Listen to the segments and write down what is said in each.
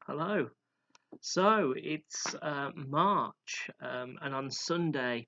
Hello. So it's March, and on Sunday,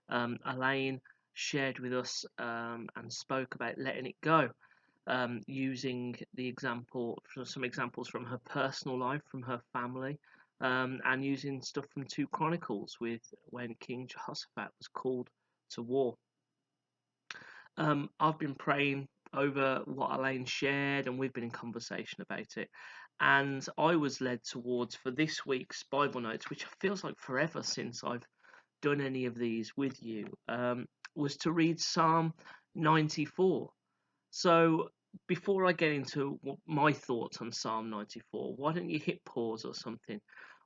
Elaine shared with us and spoke about letting it go, using some examples from her personal life, from her family, and using stuff from 2 Chronicles with when King Jehoshaphat was called to war. I've been praying over what Elaine shared, and we've been in conversation about it. And I was led towards for this week's Bible notes, which feels like forever since I've done any of these with you, was to read Psalm 94. So before I get into my thoughts on Psalm 94, why don't you hit pause or something?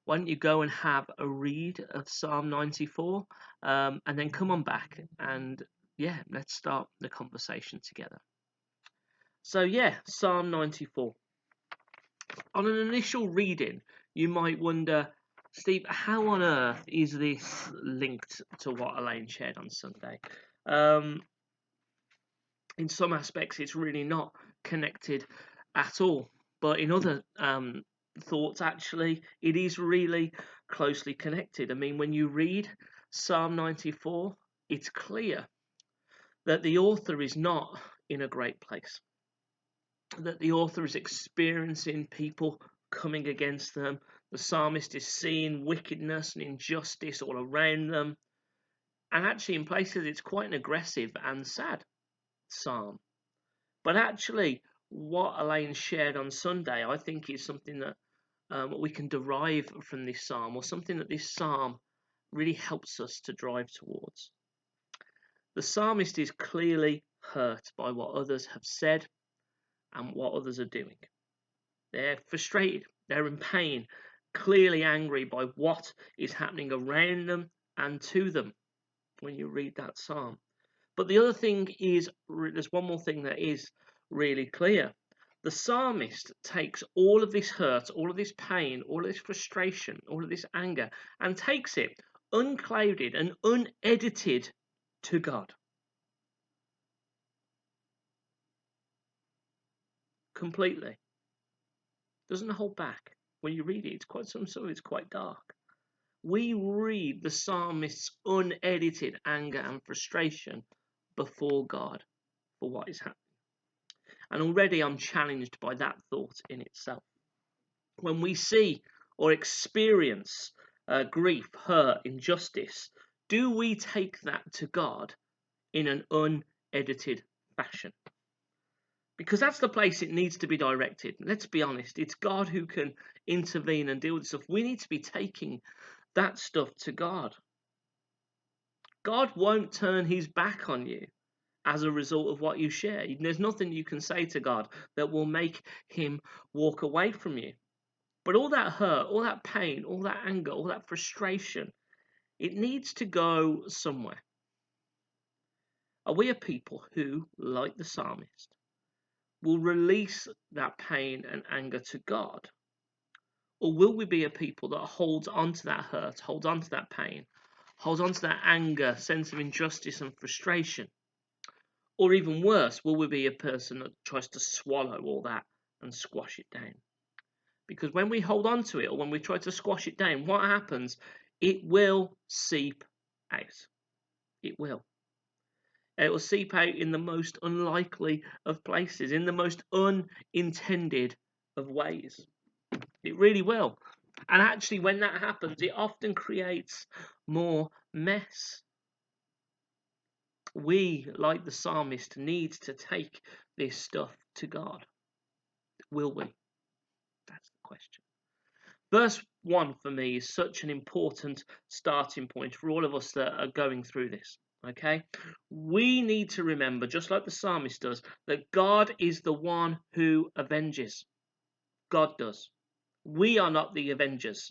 Why don't you go and have a read of Psalm 94, and then come on back and yeah, let's start the conversation together. So yeah, Psalm 94. On an initial reading, you might wonder, Steve, how on earth is this linked to what Elaine shared on Sunday? Um, in some aspects, it's really not connected at all. But in other thoughts, actually, it is really closely connected. I mean, when you read Psalm 94, it's clear that the author is not in a great place, that the author is experiencing people coming against them. The psalmist is seeing wickedness and injustice all around them. And actually, in places, it's quite an aggressive and sad psalm. But actually, what Elaine shared on Sunday, I think, is something that we can derive from this psalm, or something that this psalm really helps us to drive towards. The psalmist is clearly hurt by what others have said and what others are doing. They're frustrated, they're in pain, clearly angry by what is happening around them and to them when you read that psalm. But the other thing is, there's one more thing that is really clear. The psalmist takes all of this hurt, all of this pain, all of this frustration, all of this anger, and takes it unclouded and unedited to God. Completely. Doesn't hold back. When you read it, it's quite some of it's quite dark. We read the psalmist's unedited anger and frustration before God for what is happening. And already I'm challenged by that thought in itself. When we see or experience grief, hurt, injustice, do we take that to God in an unedited fashion? Because that's the place it needs to be directed. Let's be honest, it's God who can intervene and deal with stuff. We need to be taking that stuff to God. God won't turn his back on you as a result of what you share. There's nothing you can say to God that will make him walk away from you. But all that hurt, all that pain, all that anger, all that frustration, it needs to go somewhere. Are we a people who, like the psalmist, will release that pain and anger to God? Or will we be a people that holds on to that hurt, holds on to that pain, holds on to that anger, sense of injustice and frustration? Or even worse, will we be a person that tries to swallow all that and squash it down? Because when we hold on to it or when we try to squash it down, what happens? It will seep out. It will. It will seep out in the most unlikely of places, in the most unintended of ways. It really will. And actually, when that happens, it often creates more mess. We, like the psalmist, need to take this stuff to God. Will we? That's the question. Verse 1 for me is such an important starting point for all of us that are going through this. Okay? We need to remember, just like the psalmist does, that God is the one who avenges. God does. We are not the avengers.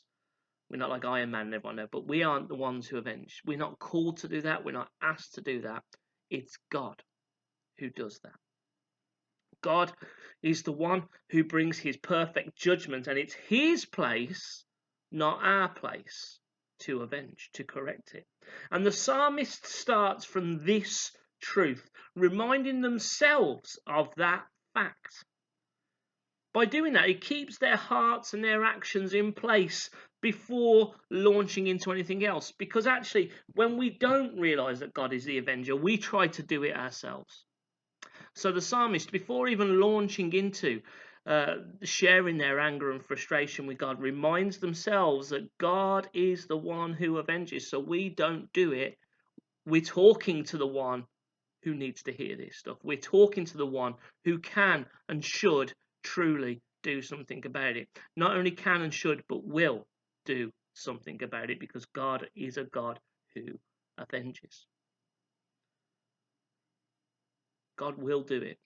We're not like Iron Man and everyone knows, but we aren't the ones who avenge. We're not called to do that. We're not asked to do that. It's God who does that. God is the one who brings his perfect judgment, and it's his place, not our place, to avenge, to correct it. And the psalmist starts from this truth, reminding themselves of that fact. By doing that, it keeps their hearts and their actions in place before launching into anything else. Because actually, when we don't realize that God is the avenger, we try to do it ourselves. So the psalmist, before even launching into sharing their anger and frustration with God, reminds themselves that God is the one who avenges. So we don't do it. We're talking to the one who needs to hear this stuff. We're talking to the one who can and should truly do something about it. Not only can and should, but will do something about it, because God is a God who avenges. God will do it.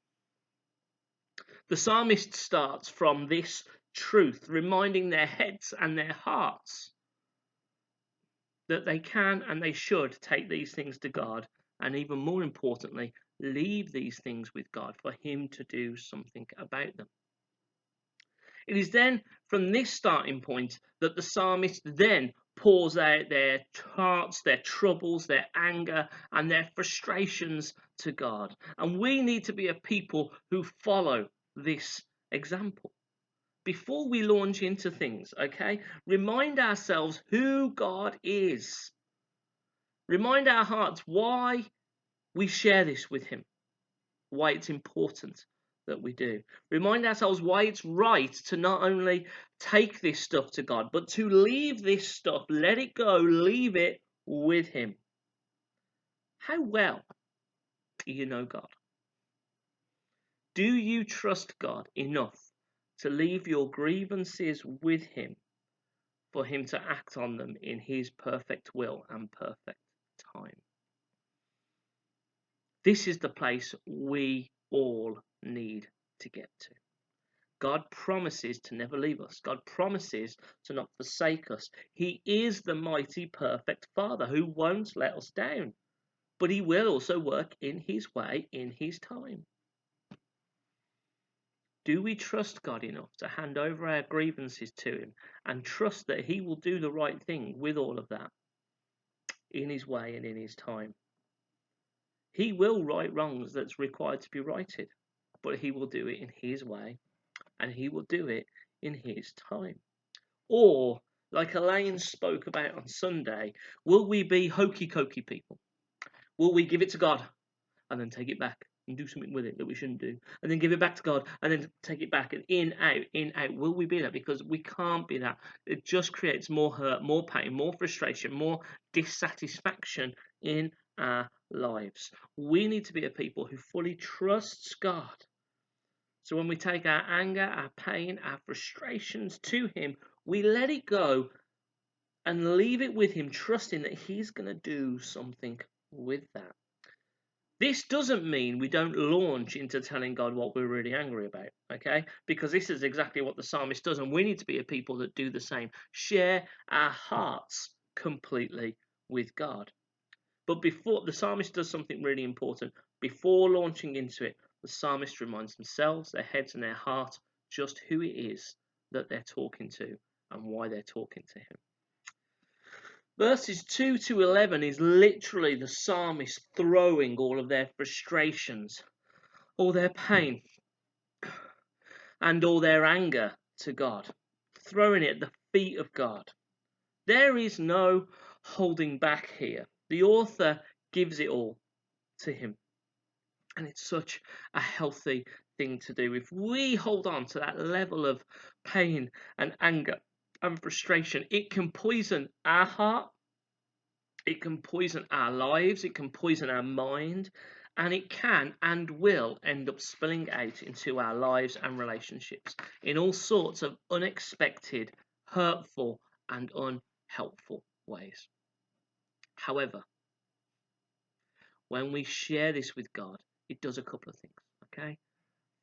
The psalmist starts from this truth, reminding their heads and their hearts that they can and they should take these things to God, and even more importantly, leave these things with God for Him to do something about them. It is then from this starting point that the psalmist then pours out their hearts, their troubles, their anger, and their frustrations to God. And we need to be a people who follow this example. Before we launch into things, okay, remind ourselves who God is. Remind our hearts why we share this with Him, why it's important that we do. Remind ourselves why it's right to not only take this stuff to God, but to leave this stuff, let it go, leave it with Him. How well do you know God? Do you trust God enough to leave your grievances with Him for Him to act on them in His perfect will and perfect time? This is the place we all need to get to. God promises to never leave us. God promises to not forsake us. He is the mighty, perfect Father who won't let us down, but He will also work in His way, in His time. Do we trust God enough to hand over our grievances to Him and trust that He will do the right thing with all of that in His way and in His time? He will right wrongs that's required to be righted, but He will do it in His way and He will do it in His time. Or, like Elaine spoke about on Sunday, will we be hokey cokey people? Will we give it to God and then take it back and do something with it that we shouldn't do, and then give it back to God and then take it back, and in, out, in, out? Will we be that? Because we can't be that. It just creates more hurt, more pain, more frustration, more dissatisfaction in our lives. We need to be a people who fully trusts God. So when we take our anger, our pain, our frustrations to Him, we let it go and leave it with Him, trusting that He's going to do something with that. This doesn't mean we don't launch into telling God what we're really angry about, okay? Because this is exactly what the psalmist does, and we need to be a people that do the same. Share our hearts completely with God. But before the psalmist does something really important, before launching into it, the psalmist reminds themselves, their heads and their heart, just who it is that they're talking to and why they're talking to Him. Verses 2 to 11 is literally the psalmist throwing all of their frustrations, all their pain, and all their anger to God, throwing it at the feet of God. There is no holding back here. The author gives it all to Him. And it's such a healthy thing to do. If we hold on to that level of pain and anger and frustration, it can poison our heart, it can poison our lives, it can poison our mind, and it can and will end up spilling out into our lives and relationships in all sorts of unexpected, hurtful, and unhelpful ways. However, when we share this with God, it does a couple of things, okay?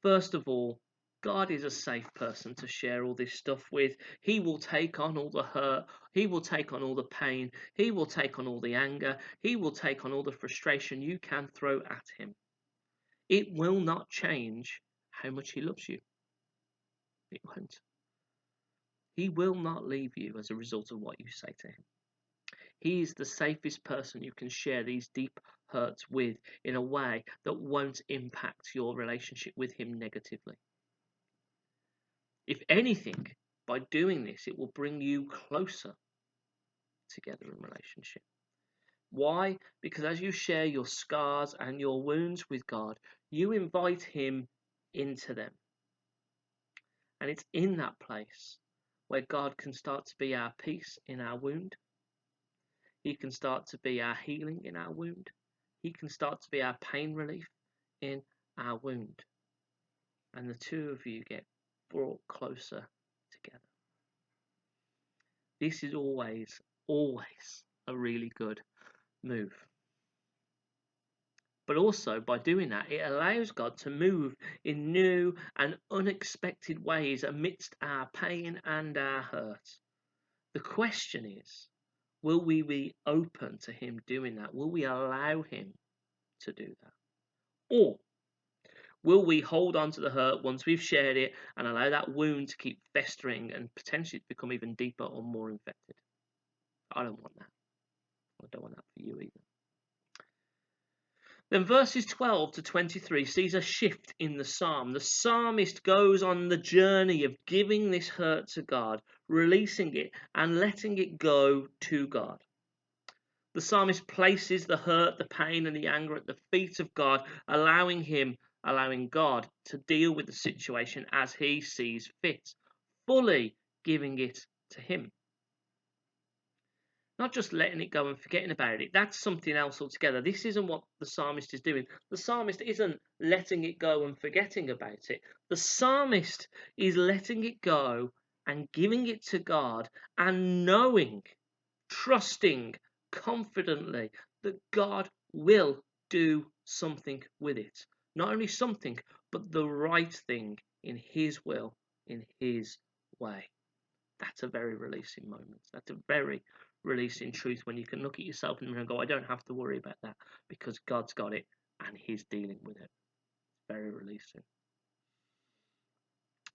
First of all, God is a safe person to share all this stuff with. He will take on all the hurt. He will take on all the pain. He will take on all the anger. He will take on all the frustration you can throw at Him. It will not change how much He loves you. It won't. He will not leave you as a result of what you say to Him. He is the safest person you can share these deep hurts with in a way that won't impact your relationship with Him negatively. If anything, by doing this, it will bring you closer together in relationship. Why? Because as you share your scars and your wounds with God, you invite Him into them. And it's in that place where God can start to be our peace in our wound. He can start to be our healing in our wound. He can start to be our pain relief in our wound. And the two of you get brought closer together. This is always a really good move. But also, by doing that, it allows God to move in new and unexpected ways amidst our pain and our hurt. The question is, will we be open to Him doing that? Will we allow Him to do that? Or will we hold on to the hurt once we've shared it and allow that wound to keep festering and potentially become even deeper or more infected? I don't want that. I don't want that for you either. Then verses 12 to 23 sees a shift in the psalm. The psalmist goes on the journey of giving this hurt to God, releasing it and letting it go to God. The psalmist places the hurt, the pain and the anger at the feet of God, allowing God to deal with the situation as He sees fit, fully giving it to Him. Not just letting it go and forgetting about it. That's something else altogether. This isn't what the psalmist is doing. The psalmist isn't letting it go and forgetting about it. The psalmist is letting it go and giving it to God and knowing, trusting confidently that God will do something with it. Not only something, but the right thing in His will, in His way. That's a very releasing moment. That's a very releasing truth when you can look at yourself in the mirror and go, I don't have to worry about that because God's got it and He's dealing with it. Very releasing.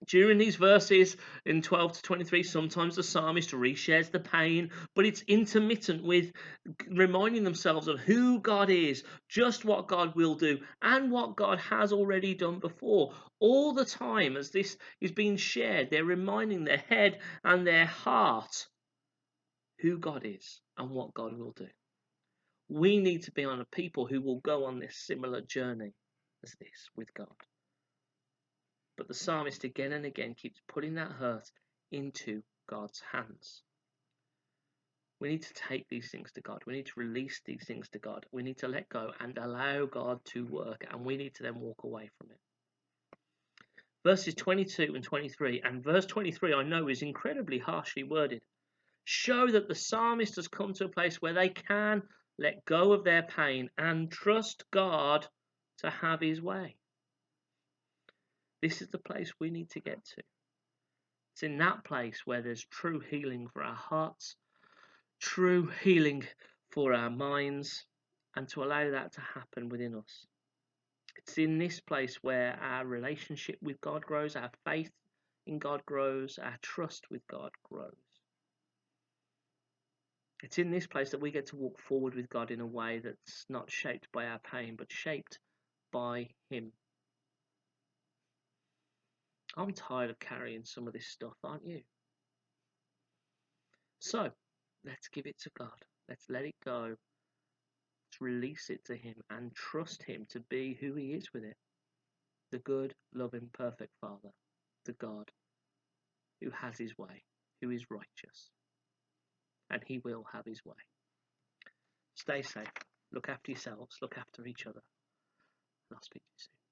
During these verses in 12 to 23, sometimes the psalmist reshares the pain, but it's intermittent with reminding themselves of who God is, just what God will do, and what God has already done before. All the time as this is being shared, they're reminding their head and their heart who God is and what God will do. We need to be on a people who will go on this similar journey as this with God. But the psalmist again and again keeps putting that hurt into God's hands. We need to take these things to God. We need to release these things to God. We need to let go and allow God to work, and we need to then walk away from it. Verses 22 and 23, and verse 23 I know is incredibly harshly worded, show that the psalmist has come to a place where they can let go of their pain and trust God to have His way. This is the place we need to get to. It's in that place where there's true healing for our hearts, true healing for our minds, and to allow that to happen within us. It's in this place where our relationship with God grows, our faith in God grows, our trust with God grows. It's in this place that we get to walk forward with God in a way that's not shaped by our pain, but shaped by Him. I'm tired of carrying some of this stuff, aren't you? So, let's give it to God. Let's let it go. Let's release it to Him and trust Him to be who He is with it. The good, loving, perfect Father. The God who has His way, who is righteous. And He will have His way. Stay safe. Look after yourselves. Look after each other. And I'll speak to you soon.